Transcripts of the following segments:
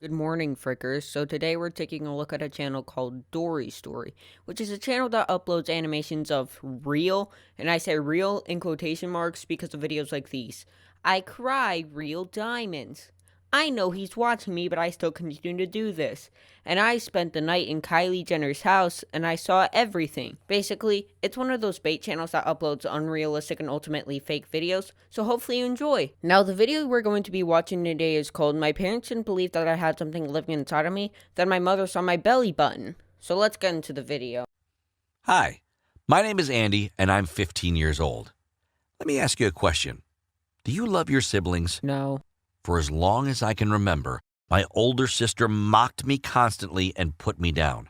Good morning, Frickers. So today we're taking a look at a channel called Dory Story, which is a channel that uploads animations of real, and I say real in quotation marks because of videos like these. I cry real diamonds. I know he's watching me, but I still continue to do this. And I spent the night in Kylie Jenner's house, and I saw everything. Basically, it's one of those bait channels that uploads unrealistic and ultimately fake videos, so hopefully you enjoy. Now, the video we're going to be watching today is called My Parents Didn't Believe That I Had Something Living Inside of Me, Then My Mother Saw My Belly Button. So let's get into the video. Hi, my name is Andy, and I'm 15 years old. Let me ask you a question. Do you love your siblings? No. For as long as I can remember, my older sister mocked me constantly and put me down.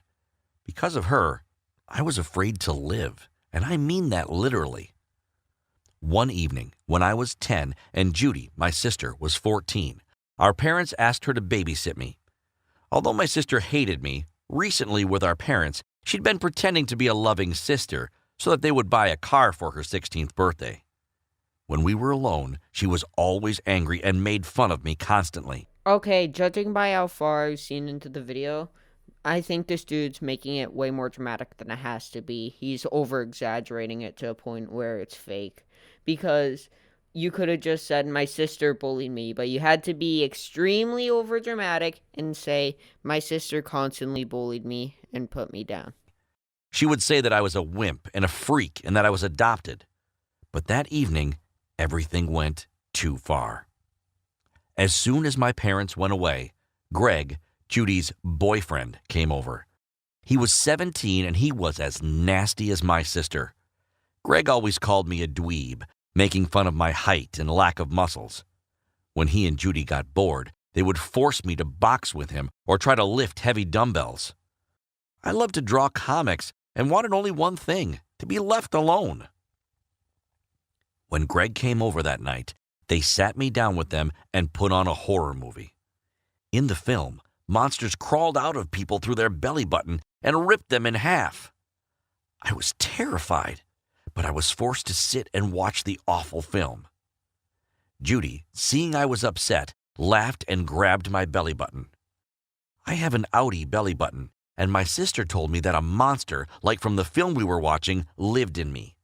Because of her, I was afraid to live, and I mean that literally. One evening, when I was 10 and Judy, my sister, was 14, our parents asked her to babysit me. Although my sister hated me, recently with our parents, she'd been pretending to be a loving sister so that they would buy a car for her 16th birthday. When we were alone, she was always angry and made fun of me constantly. Okay, judging by how far I've seen into the video, I think this dude's making it way more dramatic than it has to be. He's over-exaggerating it to a point where it's fake. Because you could have just said, my sister bullied me, but you had to be extremely over-dramatic and say, my sister constantly bullied me and put me down. She would say that I was a wimp and a freak and that I was adopted. But that evening, everything went too far. As soon as my parents went away, Greg, Judy's boyfriend, came over. He was 17 and he was as nasty as my sister. Greg always called me a dweeb, making fun of my height and lack of muscles. When he and Judy got bored, they would force me to box with him or try to lift heavy dumbbells. I loved to draw comics and wanted only one thing, to be left alone. When Greg came over that night, they sat me down with them and put on a horror movie. In the film, monsters crawled out of people through their belly button and ripped them in half. I was terrified, but I was forced to sit and watch the awful film. Judy, seeing I was upset, laughed and grabbed my belly button. I have an outie belly button, and my sister told me that a monster, like from the film we were watching, lived in me.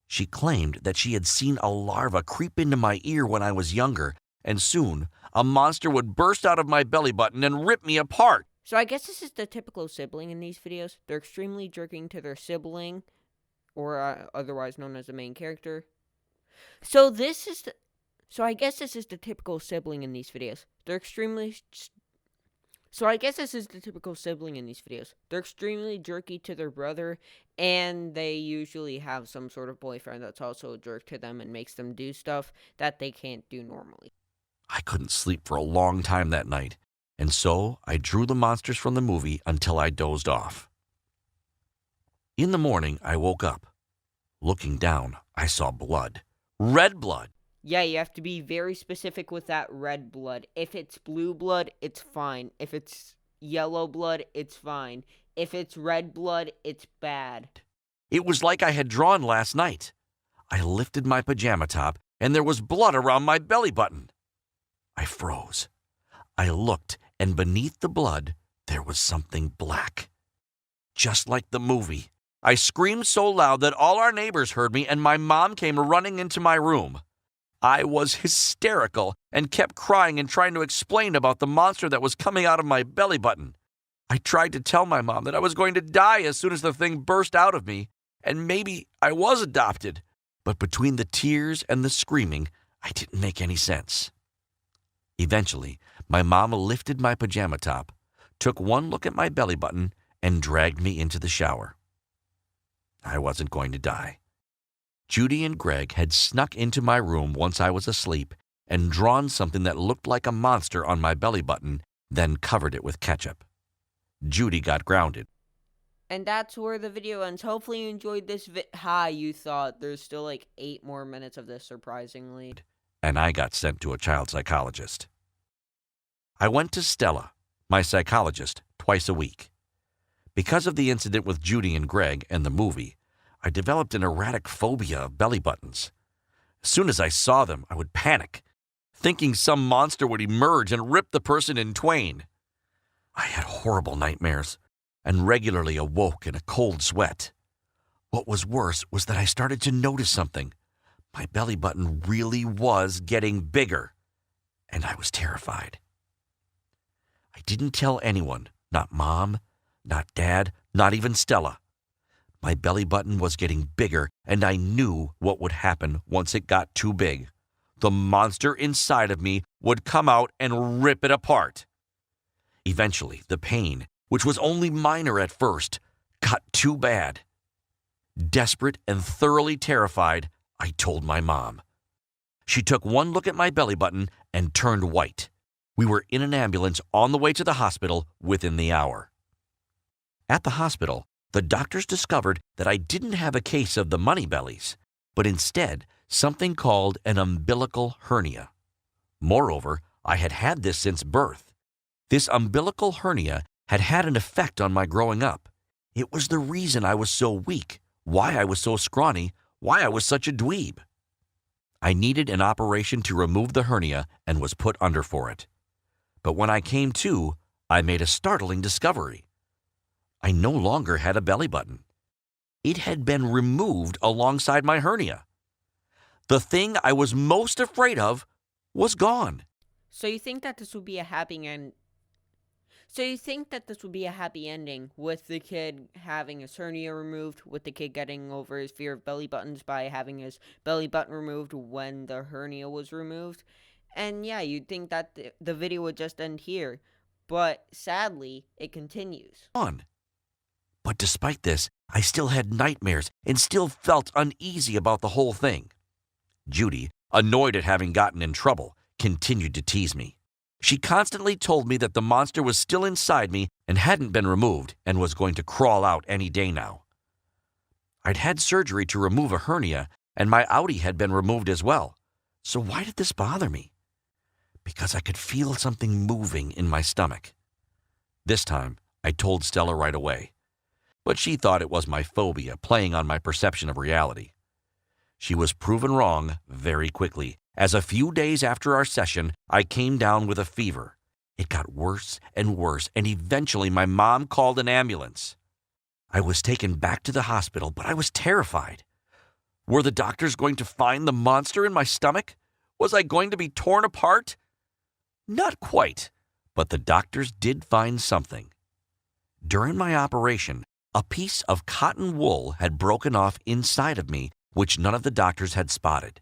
She claimed that she had seen a larva creep into my ear when I was younger, and soon a monster would burst out of my belly button and rip me apart. So I guess this is the typical sibling in these videos. They're extremely jerking to their sibling, or otherwise known as the main character. So I guess this is the typical sibling in these videos. They're extremely jerky to their brother, and they usually have some sort of boyfriend that's also a jerk to them and makes them do stuff that they can't do normally. I couldn't sleep for a long time that night, and so I drew the monsters from the movie until I dozed off. In the morning, I woke up. Looking down, I saw blood. Red blood. Yeah, you have to be very specific with that red blood. If it's blue blood, it's fine. If it's yellow blood, it's fine. If it's red blood, it's bad. It was like I had drawn last night. I lifted my pajama top, and there was blood around my belly button. I froze. I looked, and beneath the blood, there was something black. Just like the movie. I screamed so loud that all our neighbors heard me, and my mom came running into my room. I was hysterical and kept crying and trying to explain about the monster that was coming out of my belly button. I tried to tell my mom that I was going to die as soon as the thing burst out of me, and maybe I was adopted. But between the tears and the screaming, I didn't make any sense. Eventually, my mom lifted my pajama top, took one look at my belly button, and dragged me into the shower. I wasn't going to die. Judy and Greg had snuck into my room once I was asleep and drawn something that looked like a monster on my belly button, then covered it with ketchup. Judy got grounded. And that's where the video ends. Hopefully you enjoyed this you thought. There's still like 8 more minutes of this, surprisingly. And I got sent to a child psychologist. I went to Stella, my psychologist, twice a week. Because of the incident with Judy and Greg and the movie, I developed an erratic phobia of belly buttons. As soon as I saw them, I would panic, thinking some monster would emerge and rip the person in twain. I had horrible nightmares and regularly awoke in a cold sweat. What was worse was that I started to notice something. My belly button really was getting bigger, and I was terrified. I didn't tell anyone, not Mom, not Dad, not even Stella. My belly button was getting bigger, and I knew what would happen once it got too big. The monster inside of me would come out and rip it apart. Eventually, the pain, which was only minor at first, got too bad. Desperate and thoroughly terrified, I told my mom. She took one look at my belly button and turned white. We were in an ambulance on the way to the hospital within the hour. At the hospital, the doctors discovered that I didn't have a case of the money bellies, but instead something called an umbilical hernia. Moreover, I had had this since birth. This umbilical hernia had had an effect on my growing up. It was the reason I was so weak, why I was so scrawny, why I was such a dweeb. I needed an operation to remove the hernia and was put under for it. But when I came to, I made a startling discovery. I no longer had a belly button. It had been removed alongside my hernia. The thing I was most afraid of was gone. So you think that this would be a happy end? So you think that this would be a happy ending with the kid having his hernia removed, with the kid getting over his fear of belly buttons by having his belly button removed when the hernia was removed? And yeah, you'd think that the video would just end here, but sadly, it continues. Gone. But despite this, I still had nightmares and still felt uneasy about the whole thing. Judy, annoyed at having gotten in trouble, continued to tease me. She constantly told me that the monster was still inside me and hadn't been removed and was going to crawl out any day now. I'd had surgery to remove a hernia, and my outie had been removed as well. So why did this bother me? Because I could feel something moving in my stomach. This time, I told Stella right away, but she thought it was my phobia playing on my perception of reality. She was proven wrong very quickly, as a few days after our session, I came down with a fever. It got worse and worse, and eventually my mom called an ambulance. I was taken back to the hospital, but I was terrified. Were the doctors going to find the monster in my stomach? Was I going to be torn apart? Not quite, but the doctors did find something. During my operation, a piece of cotton wool had broken off inside of me, which none of the doctors had spotted.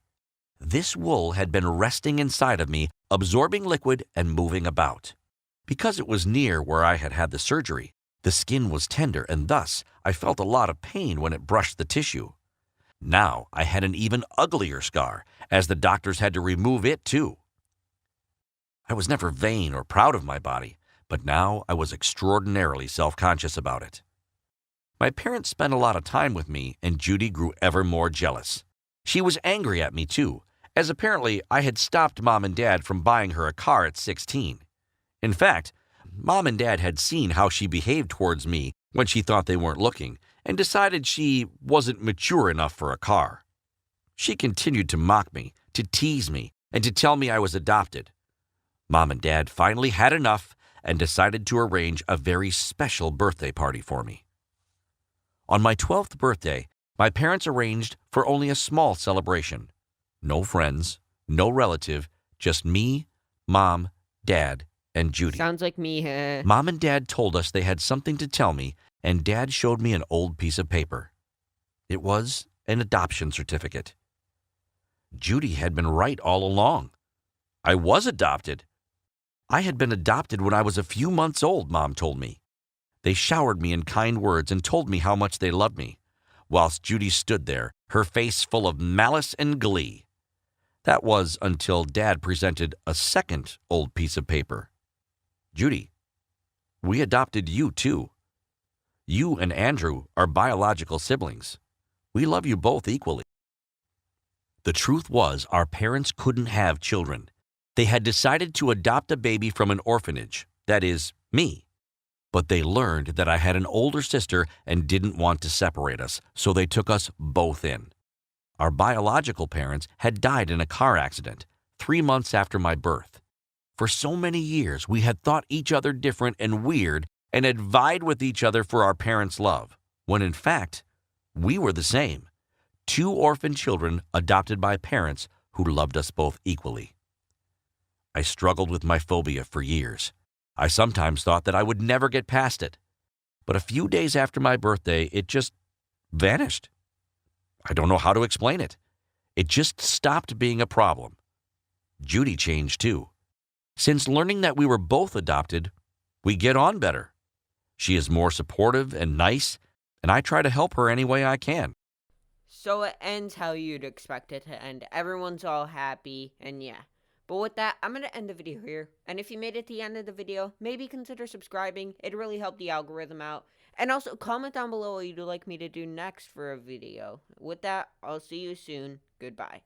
This wool had been resting inside of me, absorbing liquid and moving about. Because it was near where I had had the surgery, the skin was tender, and thus I felt a lot of pain when it brushed the tissue. Now I had an even uglier scar, as the doctors had to remove it too. I was never vain or proud of my body, but now I was extraordinarily self-conscious about it. My parents spent a lot of time with me, and Judy grew ever more jealous. She was angry at me too, as apparently I had stopped Mom and Dad from buying her a car at 16. In fact, Mom and Dad had seen how she behaved towards me when she thought they weren't looking, and decided she wasn't mature enough for a car. She continued to mock me, to tease me, and to tell me I was adopted. Mom and Dad finally had enough and decided to arrange a very special birthday party for me. On my 12th birthday, my parents arranged for only a small celebration. No friends, no relative, just me, Mom, Dad, and Judy. Sounds like me. Mom and Dad told us they had something to tell me, and Dad showed me an old piece of paper. It was an adoption certificate. Judy had been right all along. I was adopted. I had been adopted when I was a few months old, Mom told me. They showered me in kind words and told me how much they loved me, whilst Judy stood there, her face full of malice and glee. That was until Dad presented a second old piece of paper. Judy, we adopted you too. You and Andrew are biological siblings. We love you both equally. The truth was, our parents couldn't have children. They had decided to adopt a baby from an orphanage, that is, me. But they learned that I had an older sister and didn't want to separate us, so they took us both in. Our biological parents had died in a car accident 3 months after my birth. For so many years, we had thought each other different and weird and had vied with each other for our parents' love, when in fact, we were the same. Two orphan children adopted by parents who loved us both equally. I struggled with my phobia for years. I sometimes thought that I would never get past it. But a few days after my birthday, it just vanished. I don't know how to explain it. It just stopped being a problem. Judy changed too. Since learning that we were both adopted, we get on better. She is more supportive and nice, and I try to help her any way I can. So it ends how you'd expect it to end. Everyone's all happy, and yeah. But with that, I'm going to end the video here. And if you made it to the end of the video, maybe consider subscribing. It'd really help the algorithm out. And also comment down below what you'd like me to do next for a video. With that, I'll see you soon. Goodbye.